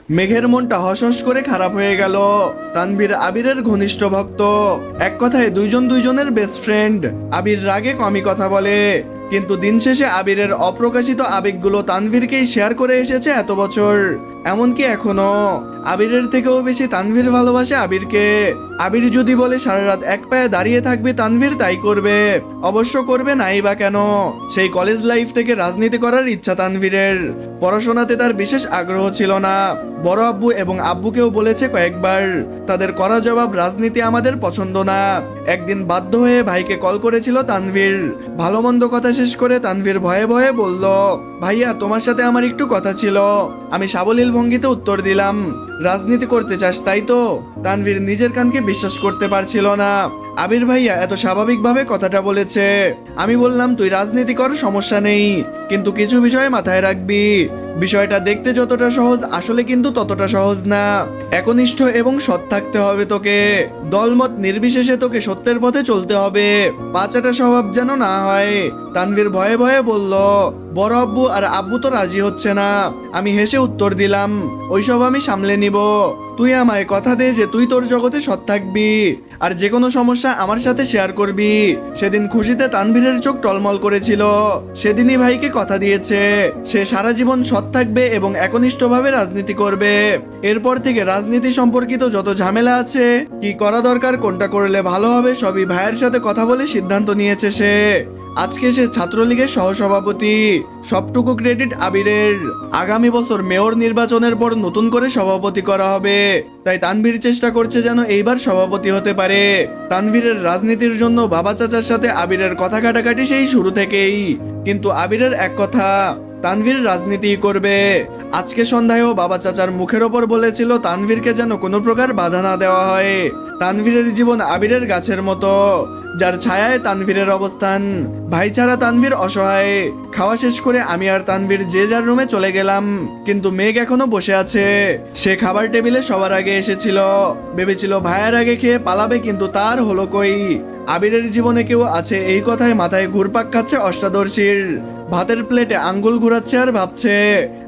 মেঘের মনটা হস করে খারাপ হয়ে গেল। তানভীর আবিরের ঘনিষ্ঠ ভক্ত, এক কথায় দুইজন দুইজনের বেস্ট ফ্রেন্ড। আবির রাগে কমই কথা বলে, কিন্তু দিন শেষে আবিরের অপ্রকাশিত আবেগগুলো তানভীরকেই শেয়ার করে এসেছে এত বছর। এমনকি এখনো আবিরের থেকেও বেশি তানভীর ভালোবাসে আবিরকে। আবির যদি বলে সারা রাত এক পায়ে দাঁড়িয়ে থাকবে, তানভীর তাই করবে। অবশ্য করবে নাই বা কেন, সেই কলেজ লাইফ থেকে রাজনীতি করার ইচ্ছা তানভীরের। পড়াশোনাতে তার বিশেষ আগ্রহ ছিল না। বড় আব্বু এবং আব্বুকেও বলেছে কয়েকবার, তাদের করা জবাব রাজনীতি আমাদের পছন্দ না। একদিন বাধ্য হয়ে ভাইকে কল করেছিল তানভীর। ভালো মন্দ কথা শেষ করে তানভীর ভয়ে ভয়ে বলল, ভাইয়া তোমার সাথে আমার একটু কথা ছিল। আমি সাবলীল ভঙ্গিতে উত্তর দিলাম, রাজনীতি করতে চাস তাই তো? তানভীর নিজের কানকে বিশ্বাস করতে পারছিল না। আবির ভাইয়া এত স্বাভাবিকভাবে কথাটা বলেছে। আমি বললাম, তুই রাজনীতি কর, সমস্যা নেই, কিন্তু কিছু বিষয় মাথায় রাখবি। বিষয়টা দেখতে যতটা সহজ, আসলে কিন্তু ততটা সহজ না। একনিষ্ঠ এবং সৎ থাকতে হবে তোকে। দলমত নির্বিশেষে তোকে সত্যের পথে চলতে হবে। পাচাটা স্বভাব যেন না হয়। তানভীর ভয়ে ভয়ে বলল, বড় আব্বু আর আব্বু তো রাজি হচ্ছে না। আমি হেসে উত্তর দিলাম, ওইসব আমি সামলে নিব। তুই আমায় কথা দে যে তুই তোর জগতে সৎ থাকবি, আর যে কোনো সমস্যা আমার সাথে শেয়ার করবি। সেদিন খুশিতে তানভীরের চোখ টলমল করেছিল। সেদিনই ভাইকে কথা দিয়েছে সে সারা জীবন সৎ থাকবে এবং একনিষ্ঠভাবে রাজনীতি করবে। এরপর থেকে রাজনীতি সম্পর্কিত যত ঝামেলা আছে, কি করা দরকার, কোনটা করলে ভালো হবে, সবই ভাইয়ের সাথে কথা বলে সিদ্ধান্ত নিয়েছে সে। আজকে সে ছাত্রলীগের সহসভাপতি। সবটুকু ক্রেডিট আবিরের। আগামী বছর মেয়র নির্বাচনের পর নতুন করে সভাপতি করা হবে, তাই তানভীর চেষ্টা করছে যেন এইবার সভাপতি হতে পারে। তানভীরের রাজনীতির জন্য বাবা চাচার সাথে আবিরের কথা কাটাকাটি সেই শুরু থেকেই। কিন্তু আবিরের এক কথা, তানভীর রাজনীতি করবে। আজকে সন্ধ্যায়ও বাবা চাচার মুখের ওপর বলেছিল তানভীরকে যেন কোনো প্রকার বাধা না দেওয়া হয়। তানভীরের জীবন আবিরের গাছের মতো, যার ছায়ায় তানভীরের অবস্থান। ভাই ছাড়া তানভীর অসহায়। খাওয়া শেষ করে আমি আর তানভীর যে যার রুমে চলে গেলাম, কিন্তু মেঘ এখনো বসে আছে। সে খাবার টেবিলে সবার আগে এসেছিল, ভেবেছিল ভাইয়ের আগে খেয়ে পালাবে, কিন্তু তার হলো কই। আবিরের জীবনে কেউ আছে এই কথায় মাথায় ঘুরপাক খাচ্ছে অষ্টাদর্শীর। ভাতের প্লেটে আঙ্গুল ঘুরাচ্ছে আর ভাবছে,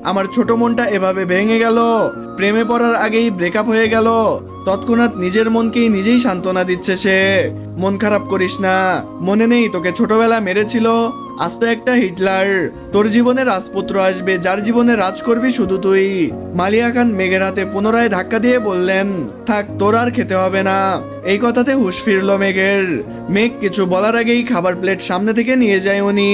আমার ছোট মনটা এভাবে ভেঙে গেল, প্রেমে পড়ার আগেই ব্রেকআপ হয়ে গেল। তৎক্ষণাৎ নিজের মনকেই নিজেই সান্ত্বনা দিচ্ছে সে, মন খারাপ করিস না, মনে নেই তোকে ছোটবেলা মেরেছিল, আজ তো একটা হিটলার। তোর জীবনে রাজপুত্র আসবে, যার জীবনে রাজ করবি শুধু তুই। মালিয়া খান মেঘের হাতে পুনরায় ধাক্কা দিয়ে বললেন, থাক, তোর আর খেতে হবে না। এই কথাতে হুঁশ ফিরল মেঘের। মেঘ কিছু বলার আগেই খাবার প্লেট সামনে থেকে নিয়ে যায় উনি।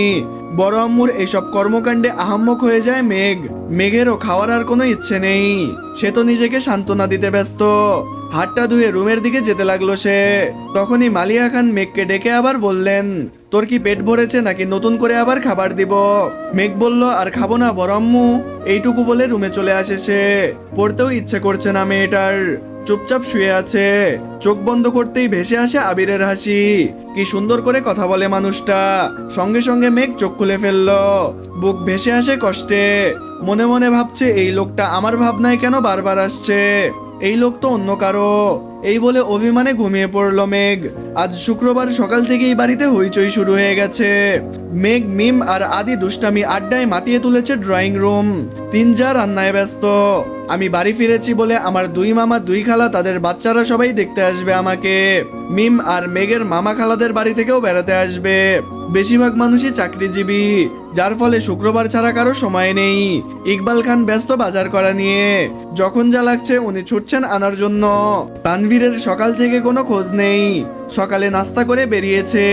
বড় আম্মুর এইসব কর্মকাণ্ডে আহাম্মক হয়ে যায় মেঘ। মেঘেরও খাওয়ার আর কোনো ইচ্ছে নেই, সে তো নিজেকে সান্ত্বনা দিতে ব্যস্ত। হাতটা ধুয়ে রুমের দিকে যেতে লাগলো সে। তখনই মালিয়া খান মেঘকে ডেকে আবার বললেন, তোর কি পেট ভরেছে নাকি নতুন করে আবার খাবার দিব? মেঘ বলল, আর খাবো না বড় আম্মু। এইটুকু বলে রুমে চলে আসে সে। পড়তেও ইচ্ছে করছে না মেয়েটার, চুপচাপ শুয়ে আছে। চোখ বন্ধ করতেই ভেসে আসে আবিরের হাসি। কি সুন্দর করে কথা বলে মানুষটা। সঙ্গে সঙ্গে মেঘ চোখ খুলে ফেললো। বুক ভেসে আসে কষ্টে। মনে মনে ভাবছে, এই লোকটা আমার ভাবনায় কেন বারবার আসছে? এই লোক তো অন্য কারো। এই বলে অভিমানে ঘুমিয়ে পড়লো মেঘ। আজ শুক্রবার সকাল থেকেই বাড়িতে হইচই শুরু হয়ে গেছে। মেঘ, মিম আর আদি দুষ্টামি আড্ডায় মাতিয়ে তুলেছে ড্রয়িং রুম। তিন যা রান্নায় ব্যস্ত। আমি বাড়ি ফিরেছি বলে আমার দুই মামা দুই খালা তাদের বাচ্চারা সবাই দেখতে আসবে আমাকে। মিম আর মেঘের মামা খালাদের বাড়ি থেকেও বেড়াতে আসবে। বেশিরভাগ মানুষই চাকরিজীবী, যার ফলে শুক্রবার ছাড়া কারো সময় নেই। ইকবাল খান ব্যস্ত বাজার করা নিয়ে। যখন যা লাগছে উনি ছুটছেন আনার জন্য। তানভীরের সকাল থেকে কোনো খোঁজ নেই। সকালে নাস্তা করে বেরিয়েছে,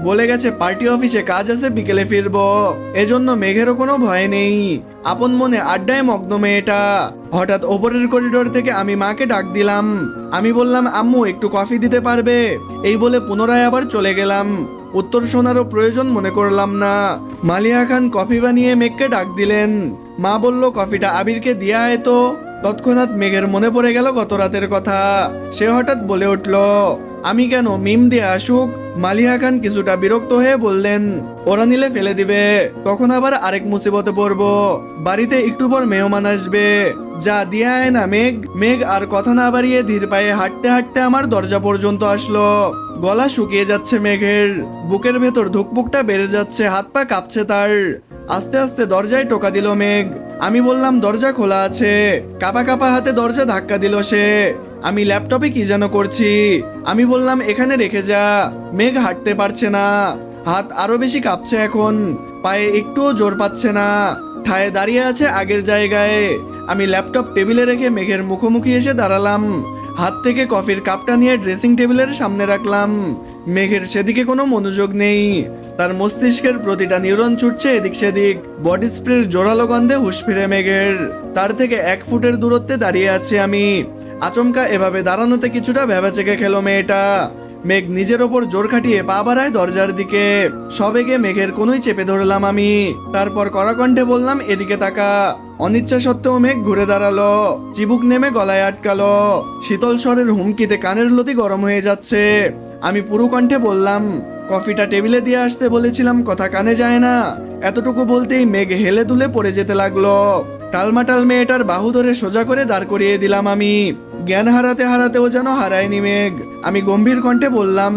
বলে গেছে পার্টি অফিসে কাজ আছে, বিকেলে ফিরবো। এজন্য মেঘেরও কোনো ভয় নেই। আপন মনে আড্ডায় মগ্ন মেয়েটা। হঠাৎ ওপরের করিডোর থেকে আমি মাকে ডাক দিলাম। আমি বললাম, আম্মু একটু কফি দিতে পারবে? এই বলে পুনরায় আবার চলে গেলাম। উত্তর শোনারও প্রয়োজন মনে করলাম না। মালিয়া খান কফি বানিয়ে মেঘকে ডাক দিলেন। মা বলল, কফিটা আবিরকে দিয়ে আয় তো। তৎক্ষণাৎ মেঘের মনে পড়ে গেল গত রাতের কথা। সে হঠাৎ বলে উঠল, আমি কেন, মিম দিয়ে আসুক। মালিয়া খান কিছুটা বিরক্ত হয়ে বললেন, ওরা নিলে ফেলে দিবে, তখন আবার আরেক মুসিবতে পড়বো। বাড়িতে একটু পর মেহমান আসবে, যা দিয়ে আয় না মেঘ। মেঘ আর কথা না বাড়িয়ে ধীর পায়ে হাঁটতে হাঁটতে আমার দরজা পর্যন্ত আসলো। গলা শুকিয়ে যাচ্ছে মেঘের, বুকের ভেতর ধুকপুকটা বেড়ে যাচ্ছে, হাত পা কাঁপছে তার। আস্তে আস্তে দরজায় টোকা দিল মেঘ। আমি বললাম দরজা খোলা আছে। কাপা কাপা হাতে দরজা ধাক্কা দিল সে। আমি ল্যাপটপে কি যেন করছি। আমি বললাম এখানে রেখে যা। মেঘ হাঁটতে পারছে না, হাত আরো বেশি কাঁপছে এখন, পায়ে একটুও জোর পাচ্ছে না, ঠায় দাঁড়িয়ে আছে আগের জায়গায়। আমি ল্যাপটপ টেবিলে রেখে মেঘের মুখোমুখি এসে দাঁড়ালাম। হাত থেকে কফির কাপটা নিয়ে ড্রেসিং টেবিলের সামনে রাখলাম। মেঘের সেদিকে কোনো মনোযোগ নেই। তার মস্তিষ্কের প্রতিটা নিউরন ছুটছে এদিক সেদিক। বডি স্প্রের জোরালো গন্ধে হুঁশ ফিরে মেঘের। তার থেকে 1 ফুটের দূরত্বে দাঁড়িয়ে আছি আমি। আচমকা এভাবে দাঁড়ানোতে কিছুটা ভেবাচেকে খেলো মেয়েটা। মেঘ নিজের ওপর জোর খাটিয়ে পা বাড়ায় দরজার দিকে। সবেগে মেঘের কোনোই চেপে ধরলাম আমি। তারপর কড়াকণ্ঠে বললাম এদিকে তাকা। অনিচ্ছা সত্ত্বেও মেঘ ঘুরে দাঁড়ালো। চিবুক নেমে গলায় আটকালো। শীতল স্বরের হুমকিতে কানের লতি গরম হয়ে যাচ্ছে। আমি পুরো কণ্ঠে বললাম, কফিটা টেবিলে দিয়ে আসতে বলেছিলাম, কথা কানে যায় না। এতটুকু বলতেই মেঘ হেলে দুলে পড়ে যেতে লাগলো। টালমাটাল মেয়েটার বাহু ধরে সোজা করে দাঁড় করিয়ে দিলাম আমি। জ্ঞান হারাতে হারাতেও যেন হারায়নি মেঘ। আমি গম্ভীর কণ্ঠে বললাম,